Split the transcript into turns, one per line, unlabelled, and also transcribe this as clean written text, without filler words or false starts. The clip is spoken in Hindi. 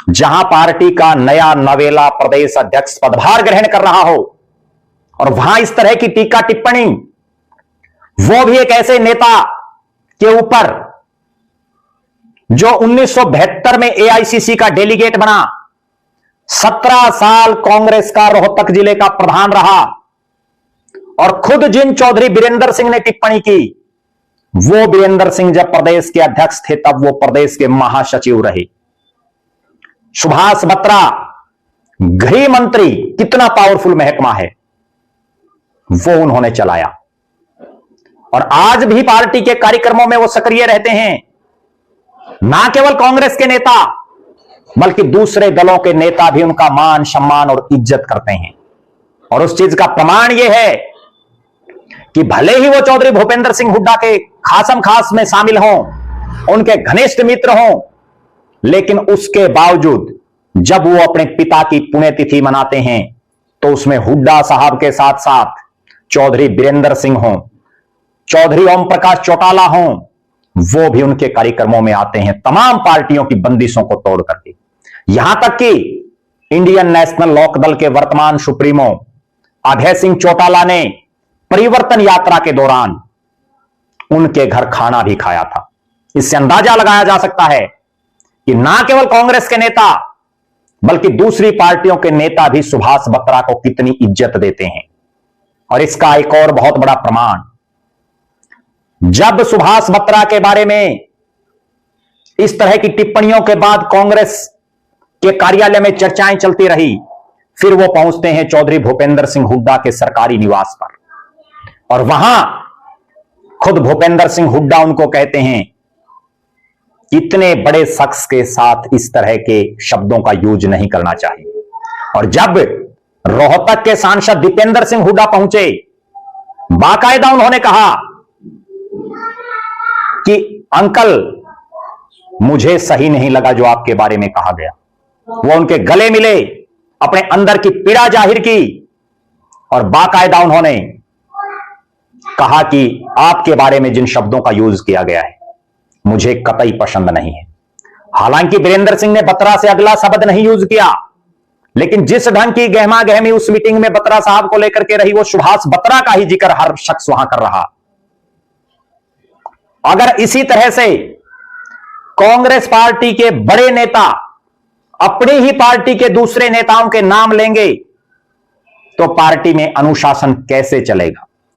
जहां पार्टी का नया नवेला प्रदेश अध्यक्ष पदभार ग्रहण कर रहा हो और वहां इस तरह की टीका टिप्पणी, वो भी एक ऐसे नेता के ऊपर जो 1972 में एआईसीसी का डेलीगेट बना, 17 साल कांग्रेस का रोहतक जिले का प्रधान रहा और खुद जिन चौधरी बीरेंद्र सिंह ने टिप्पणी की, वो बीरेंद्र सिंह जब प्रदेश के अध्यक्ष थे तब वो प्रदेश के महासचिव रहे। सुभाष बत्रा गृह मंत्री, कितना पावरफुल महकमा है, वो उन्होंने चलाया और आज भी पार्टी के कार्यक्रमों में वो सक्रिय रहते हैं। ना केवल कांग्रेस के नेता बल्कि दूसरे दलों के नेता भी उनका मान सम्मान और इज्जत करते हैं। और उस चीज का प्रमाण यह है कि भले ही वो चौधरी भूपेंद्र सिंह हुड्डा के खासम खास में शामिल हों, उनके घनिष्ठ मित्र हों, लेकिन उसके बावजूद जब वो अपने पिता की पुण्यतिथि मनाते हैं तो उसमें हुड्डा साहब के साथ साथ चौधरी बीरेंद्र सिंह हों, चौधरी ओम प्रकाश चौटाला हों, वो भी उनके कार्यक्रमों में आते हैं, तमाम पार्टियों की बंदिशों को तोड़ करके। यहां तक कि इंडियन नेशनल लोकदल के वर्तमान सुप्रीमो अभय सिंह चौटाला ने परिवर्तन यात्रा के दौरान उनके घर खाना भी खाया था। इससे अंदाजा लगाया जा सकता है कि ना केवल कांग्रेस के नेता बल्कि दूसरी पार्टियों के नेता भी सुभाष बत्रा को कितनी इज्जत देते हैं। और इसका एक और बहुत बड़ा प्रमाण, जब सुभाष बत्रा के बारे में इस तरह की टिप्पणियों के बाद कांग्रेस के कार्यालय में चर्चाएं चलती रही, फिर वो पहुंचते हैं चौधरी भूपेंद्र सिंह हुड्डा के सरकारी निवास पर और वहां खुद भूपेंद्र सिंह हुड्डा उनको कहते हैं, इतने बड़े शख्स के साथ इस तरह के शब्दों का यूज नहीं करना चाहिए। और जब रोहतक के सांसद दीपेंद्र सिंह हुड्डा पहुंचे, बाकायदा उन्होंने कहा कि अंकल, मुझे सही नहीं लगा जो आपके बारे में कहा गया। वो उनके गले मिले, अपने अंदर की पीड़ा जाहिर की और बाकायदा उन्होंने कहा कि आपके बारे में जिन शब्दों का यूज किया गया है मुझे कतई पसंद नहीं है। हालांकि बीरेंद्र सिंह ने बत्रा से अगला शब्द नहीं यूज किया, लेकिन जिस ढंग की गहमा गहमी उस मीटिंग में बत्रा साहब को लेकर के रही, वो सुभाष बत्रा का ही जिक्र हर शख्स वहां कर रहा। अगर इसी तरह से कांग्रेस पार्टी के बड़े नेता अपनी ही पार्टी के दूसरे नेताओं के नाम लेंगे तो पार्टी में अनुशासन कैसे चलेगा।